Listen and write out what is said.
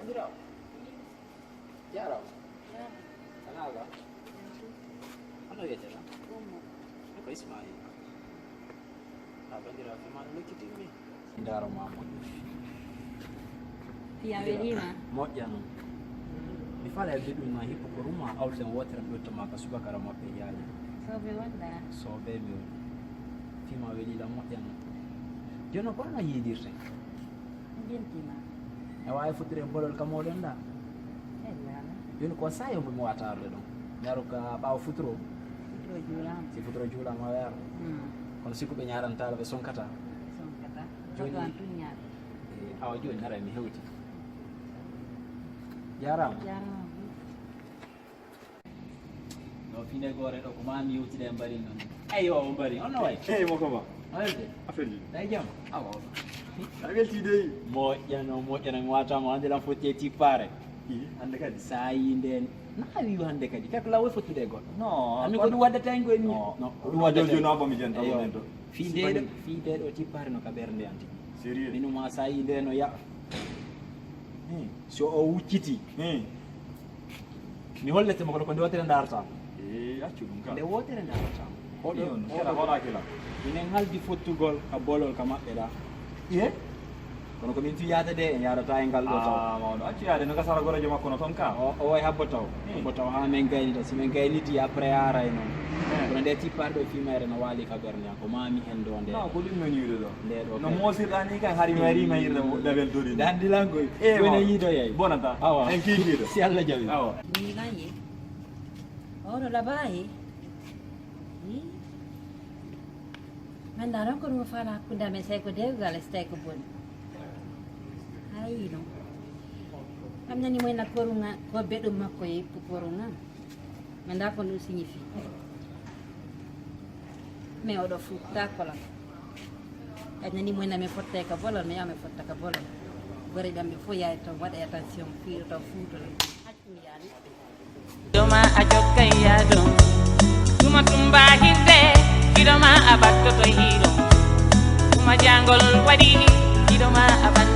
bandiraɓe jarama anaga hono wiyetela ko ismaila bandiraɓe maɗa lokkitimmi daromama Fiya welima moƴƴa noon mi faala e ɗum ma hippo ko ruma awten wotere mi ƴottama ka subakara maɓɓe yaaji soɓe wonɗa soɓe mi woni fima welila moƴƴa noon joni ko hono yiidirte jentima e wawi futture bolol ka moɗon ɗa hellala joni ko sa yomo mi wata arde ɗon mi aru ka ɓaawa futuro futuro juulama si futuro juulama a yaro kono sikku ɓe ñaɗantala ɓe sonkata sonkata Joni- jogan tuñaɗo awa joni ara mi hewti jarama jarama no fine gore ɗo ko ma mi yewtide e mbari noon eyyo o mbari on no way Hey, mo koma. no welde Affaire ji. ɗay jaam awa A weltide. moƴƴano mi watama hande lan fotti e tippare Hande kadi. sa yi nden na wiwa hande kadi fekk law e fottude e goɗɗo Non. anmi ko ɗum waddata en goye ni Non. Ɗum wa joni joni abbo mi jenta Eyyo. ɗum to. fi ndeɗo tippare no ka ɓernde anti Sérieux. minuma sa yi nde no yaɓa so o wucciti mi holletema kono ko nde wotere dartama Accu ɗum ka. nde wotere dartama Ɗon kela hoɗakila. minen haldi fottugol ka bolol ka maɓɓe ɗa Iye? kono ko min tuyata de en yarata e ngal ɗo taw Ah, mawɗo. Accu yaade no gasara gorejo makko no toon ka. o way habbo taw ha min gaynita si min gayniti après aray noon kono nde tippare ɗo fimere no waali ka ɓerde an ko mami hen ɗo nde Non, ko ɗum non yiwde ɗo. nde ɗo No moosirɗa ni kan hari marima yirde label dori. dandilangoy Eh, wone bon. yiido yey Bonata. awa En kiikiiɗo. si allah jaɓi Awa. milaye oɗo labayi min daran ko ɗum fala hakkude amen so tawi ko dewgal e so tawi ko boni hayino kam nani moyna koruga ko beɗum makko yeppu koruga mi da ko ɗum signifie mais oɗo fuutta kolam kadi nani moyna min fotta ka bolol mi yaha mi fotta ka bolol gori ɓamɓe fof yawi toon waɗa attention fiiɗo taw fuutola haccumi yani Doma ajokka yado Tuma tumba hinde Kidoma abattoto hiro Tuma jangol wadini Kidoma aban